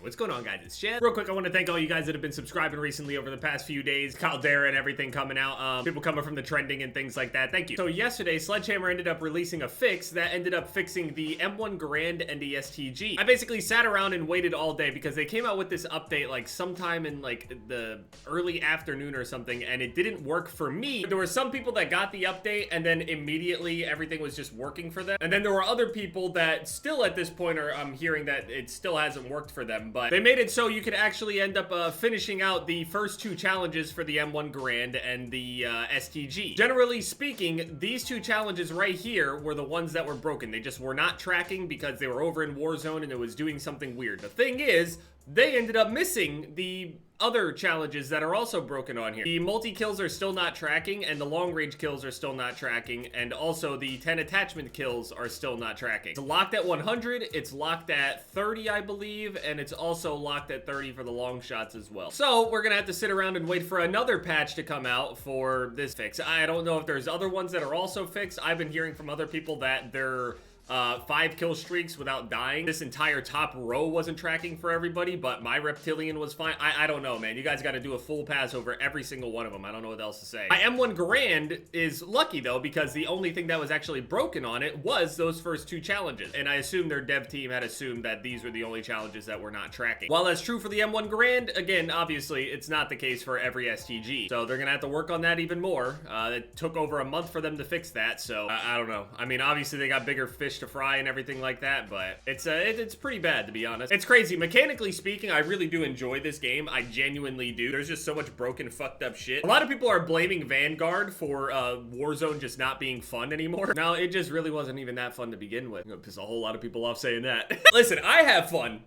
What's going on, guys? It's Chad. Real quick, I want to thank all you guys that have been subscribing recently over the past few days. Caldera and everything coming out. People coming from the trending and things like that. Thank you. So yesterday, Sledgehammer ended up releasing a fix that ended up fixing the M1 Garand and the STG. I basically sat around and waited all day because they came out with this update like sometime in like the early afternoon or something, and it didn't work for me. There were some people that got the update and then immediately everything was just working for them. And then there were other people that still at this point are, I'm hearing that it still hasn't worked for them, but they made it so you could actually end up finishing out the first two challenges for the M1 Garand and the STG. Generally speaking, these two challenges right here were the ones that were broken. They just were not tracking because they were over in Warzone and it was doing something weird. The thing is, they ended up missing the other challenges that are also broken on here. The multi-kills are still not tracking, and the long-range kills are still not tracking, and also the 10 attachment kills are still not tracking. It's locked at 100, it's locked at 30, I believe, and it's also locked at 30 for the long shots as well. So we're gonna have to sit around and wait for another patch to come out for this fix. I don't know if there's other ones that are also fixed. I've been hearing from other people that they're 5 kill streaks without dying. This entire top row wasn't tracking for everybody, but my reptilian was fine. I don't know, man. You guys got to do a full pass over every single one of them. I don't know what else to say. My M1 Garand is lucky though, because the only thing that was actually broken on it was those first two challenges, and I assume their dev team had assumed that these were the only challenges that were not tracking. While that's true for the M1 Garand, again, obviously it's not the case for every STG, so they're gonna have to work on that even more. It took over a month for them to fix that, so I don't know. I mean, obviously they got bigger fish to fry and everything like that, but it's pretty bad, to be honest. It's crazy. Mechanically speaking, I really do enjoy this game. I genuinely do. There's just so much broken, fucked up shit. A lot of people are blaming Vanguard for Warzone just not being fun anymore. Now, it just really wasn't even that fun to begin with. I'm gonna piss a whole lot of people off saying that. Listen, I have fun,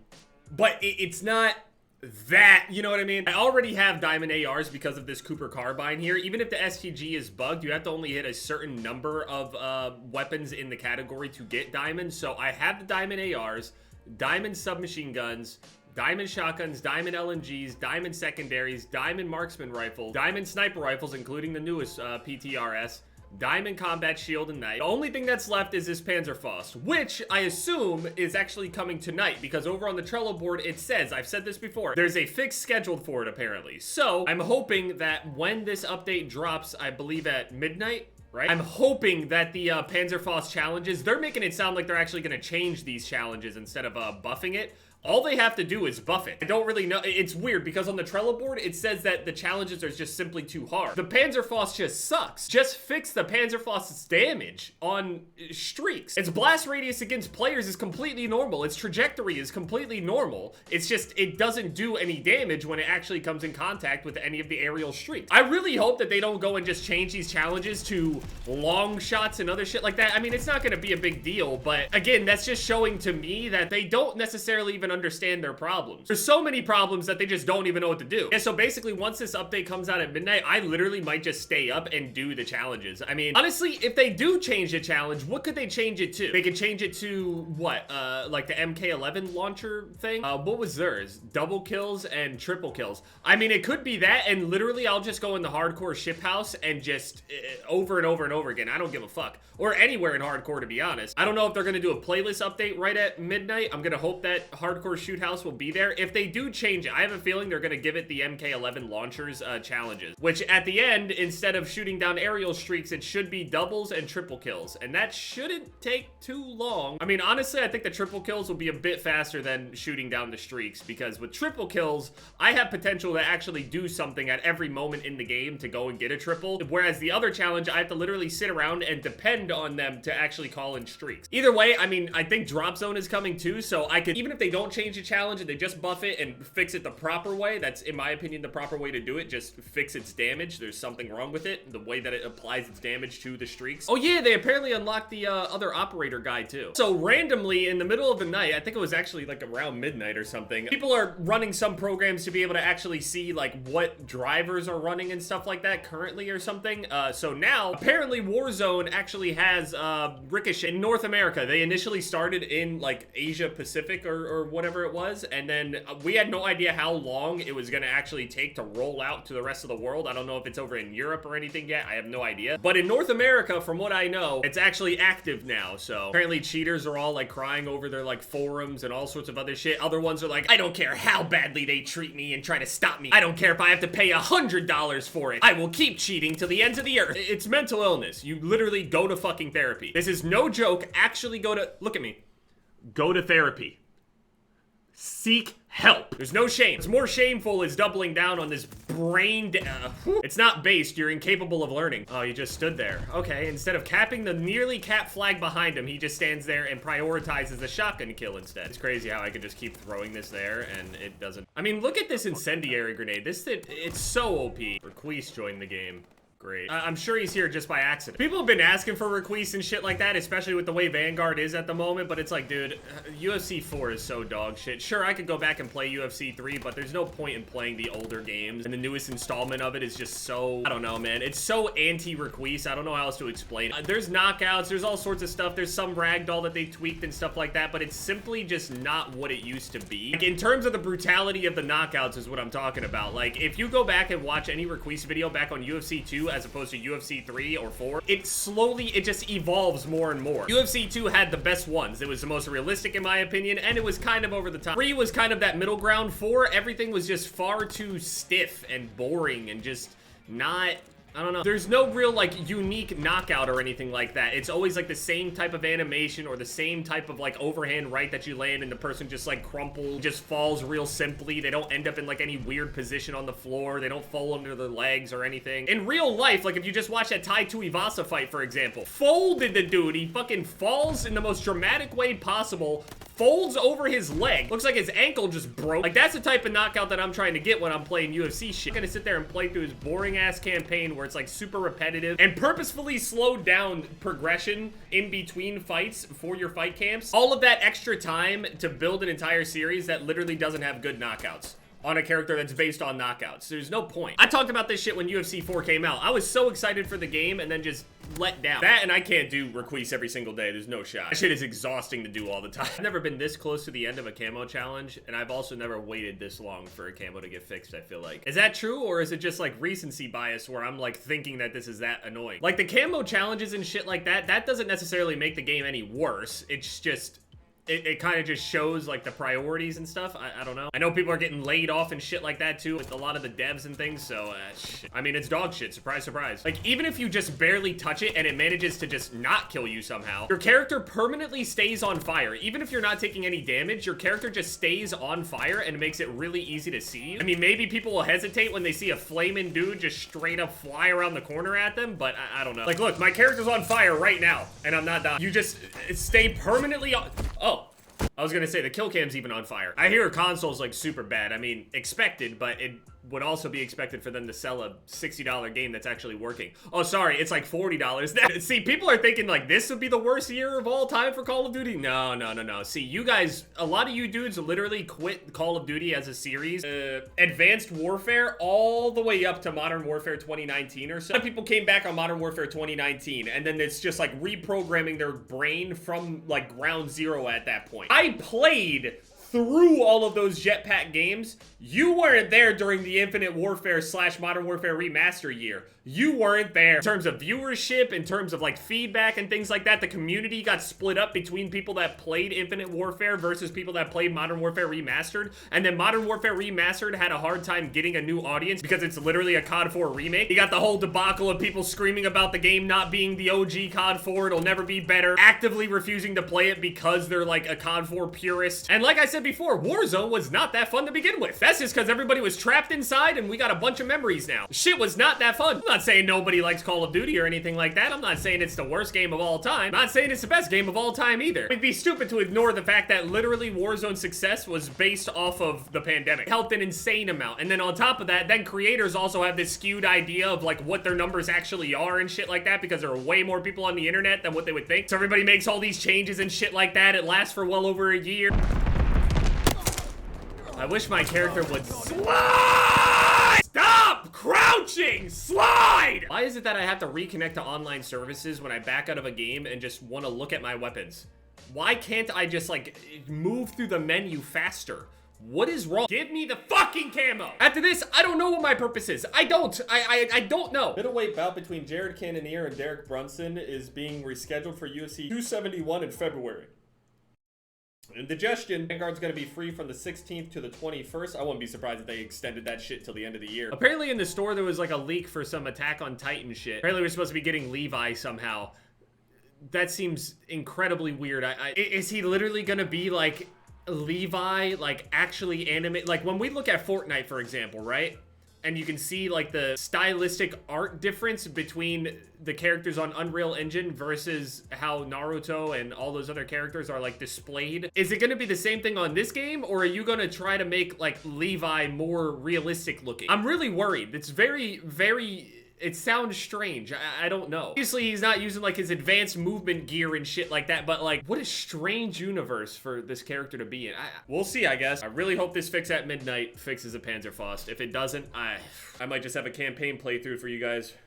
but it's not that, you know what I mean? I already have diamond ARs because of this Cooper carbine here. Even if the STG is bugged, you have to only hit a certain number of weapons in the category to get diamonds. So I have the diamond ARs, diamond submachine guns, diamond shotguns, diamond LMGs, diamond secondaries, diamond marksman rifles, diamond sniper rifles, including the newest PTRS, diamond combat shield and knight. The only thing that's left is this Panzerfaust, which I assume is actually coming tonight, because over on the Trello board it says, I've said this before, there's a fix scheduled for it apparently. So I'm hoping that when this update drops, I believe at midnight, right? I'm hoping that the Panzerfaust challenges, they're making it sound like they're actually going to change these challenges instead of buffing it. All they have to do is buff it. I don't really know. It's weird because on the Trello board, it says that the challenges are just simply too hard. The Panzerfaust just sucks. Just fix the Panzerfaust's damage on streaks. Its blast radius against players is completely normal. Its trajectory is completely normal. It's just, it doesn't do any damage when it actually comes in contact with any of the aerial streaks. I really hope that they don't go and just change these challenges to long shots and other shit like that. I mean, it's not gonna be a big deal, but again, that's just showing to me that they don't necessarily even understand their problems. There's so many problems that they just don't even know what to do. And so basically, once this update comes out at midnight, I literally might just stay up and do the challenges. I mean, honestly, if they do change the challenge, what could they change it to? They could change it to what? Like the MK11 launcher thing? What was theirs? Double kills and triple kills. I mean, it could be that, and literally I'll just go in the hardcore ship house and just over and over and over again. I don't give a fuck. Or anywhere in hardcore, to be honest. I don't know if they're gonna do a playlist update right at midnight. I'm gonna hope that hardcore shoot house will be there. If they do change it, I have a feeling they're gonna give it the MK11 launchers challenges, which at the end, instead of shooting down aerial streaks, it should be doubles and triple kills, and that shouldn't take too long. I mean, honestly, I think the triple kills will be a bit faster than shooting down the streaks, because with triple kills, I have potential to actually do something at every moment in the game to go and get a triple, whereas the other challenge, I have to literally sit around and depend on them to actually call in streaks. Either way, I mean, I think drop zone is coming too, so I could, even if they don't change the challenge and they just buff it and fix it the proper way, that's in my opinion the proper way to do it. Just fix its damage. There's something wrong with it, the way that it applies its damage to the streaks. Oh yeah, they apparently unlocked the other operator guy too. So randomly in the middle of the night, I think it was actually like around midnight or something, people are running some programs to be able to actually see like what drivers are running and stuff like that currently or something. So now apparently Warzone actually has Ricochet in North America. They initially started in like Asia Pacific or whatever it was, and then we had no idea how long it was gonna actually take to roll out to the rest of the world. I don't know if it's over in Europe or anything yet. I have no idea. But in North America, from what I know, it's actually active now. So apparently cheaters are all like crying over their like forums and all sorts of other shit. Other ones are like, I don't care how badly they treat me and try to stop me. I don't care if I have to pay $100 for it. I will keep cheating till the ends of the earth. It's mental illness. You literally go to fucking therapy. This is no joke. Actually go to, look at me. Go to therapy. Seek help. There's no shame. What's more shameful is doubling down on this brain it's not based. You're incapable of learning. Oh, you just stood there. Okay, instead of capping the nearly capped flag behind him, he just stands there and prioritizes the shotgun kill instead. It's crazy how I could just keep throwing this there and it doesn't. I mean, look at this incendiary grenade. This thing, it's so OP. Requise joined the game. Great. I'm sure he's here just by accident. People have been asking for Requise and shit like that, especially with the way Vanguard is at the moment, but it's like, dude, UFC 4 is so dog shit. Sure, I could go back and play UFC 3, but there's no point in playing the older games, and the newest installment of it is just so, I don't know, man. It's so anti-Requise. I don't know how else to explain it. There's knockouts, there's all sorts of stuff. There's some ragdoll that they tweaked and stuff like that, but it's simply just not what it used to be. Like, in terms of the brutality of the knockouts is what I'm talking about. Like, if you go back and watch any Requise video back on UFC 2, as opposed to UFC 3 or 4, it just evolves more and more. UFC 2 had the best ones. It was the most realistic in my opinion, and it was kind of over the top. 3 was kind of that middle ground. 4, everything was just far too stiff and boring and just not, I don't know. There's no real like unique knockout or anything like that. It's always like the same type of animation or the same type of like overhand right that you land and the person just like crumples, just falls real simply. They don't end up in like any weird position on the floor. They don't fall under their legs or anything. In real life, like if you just watch that Tai Tuivasa fight, for example, folded the dude. He fucking falls in the most dramatic way possible, folds over his leg. Looks like his ankle just broke. Like that's the type of knockout that I'm trying to get when I'm playing UFC shit. I'm gonna sit there and play through his boring ass campaign where it's like super repetitive and purposefully slowed down progression in between fights for your fight camps. All of that extra time to build an entire series that literally doesn't have good knockouts on a character that's based on knockouts. There's no point. I talked about this shit when UFC 4 came out. I was so excited for the game and then just let down. That and I can't do Requise every single day. There's no shot. That shit is exhausting to do all the time. I've never been this close to the end of a camo challenge, and I've also never waited this long for a camo to get fixed, I feel like. Is that true, or is it just like recency bias where I'm like thinking that this is that annoying? Like the camo challenges and shit like that, that doesn't necessarily make the game any worse. It's just, it kind of just shows like the priorities and stuff. I don't know. I know people are getting laid off and shit like that too with a lot of the devs and things, so shit. I mean, it's dog shit. Surprise, surprise. Like even if you just barely touch it and it manages to just not kill you somehow, your character permanently stays on fire. Even if you're not taking any damage, your character just stays on fire and it makes it really easy to see. I mean, maybe people will hesitate when they see a flaming dude just straight up fly around the corner at them, but I don't know. Like, look, my character's on fire right now and I'm not dying. You just stay permanently on. Oh. I was gonna say, the kill cam's even on fire. I hear console's like super bad. I mean, expected, but it would also be expected for them to sell a $60 game that's actually working. Oh, sorry, it's like $40. See, people are thinking like this would be the worst year of all time for Call of Duty. No, no, no, no. See, you guys, a lot of you dudes literally quit Call of Duty as a series. Advanced Warfare all the way up to Modern Warfare 2019 or so. A lot of people came back on Modern Warfare 2019, and then it's just like reprogramming their brain from like ground zero at that point. I played through all of those jetpack games. You weren't there during the Infinite Warfare / Modern Warfare Remaster year. You weren't there. In terms of viewership, in terms of like feedback and things like that, the community got split up between people that played Infinite Warfare versus people that played Modern Warfare Remastered. And then Modern Warfare Remastered had a hard time getting a new audience because it's literally a COD 4 remake. You got the whole debacle of people screaming about the game not being the OG COD 4, it'll never be better, actively refusing to play it because they're like a COD 4 purist. And like I said before, Warzone was not that fun to begin with. That's just because everybody was trapped inside and we got a bunch of memories now. Shit was not that fun. I'm not saying nobody likes Call of Duty or anything like that. I'm not saying it's the worst game of all time. I'm not saying it's the best game of all time either. It'd be stupid to ignore the fact that literally Warzone's success was based off of the pandemic. It helped an insane amount. And then on top of that, then creators also have this skewed idea of like what their numbers actually are and shit like that because there are way more people on the internet than what they would think. So everybody makes all these changes and shit like that. It lasts for well over a year. I wish my character would slide. Stop! Stop crouching! Slide! Why is it that I have to reconnect to online services when I back out of a game and just want to look at my weapons? Why can't I just, like, move through the menu faster? What is wrong? Give me the fucking camo! After this, I don't know what my purpose is. I don't know. Middleweight bout between Jared Cannonier and Derek Brunson is being rescheduled for UFC 271 in February. Indigestion. Vanguard's gonna be free from the 16th to the 21st. I wouldn't be surprised if they extended that shit till the end of the year. Apparently in the store there was like a leak for some Attack on Titan shit. Apparently we're supposed to be getting Levi somehow. That seems incredibly weird. Is he literally gonna be like Levi, like actually animate? Like when we look at Fortnite, for example, right? And you can see like the stylistic art difference between the characters on Unreal Engine versus how Naruto and all those other characters are like displayed. Is it going to be the same thing on this game, or are you going to try to make like Levi more realistic looking? I'm really worried. It's very, it sounds strange. I don't know. Obviously, he's not using like his advanced movement gear and shit like that, but like, what a strange universe for this character to be in. We'll see, I guess. I really hope this fix at midnight fixes a Panzerfaust. If it doesn't, I might just have a campaign playthrough for you guys.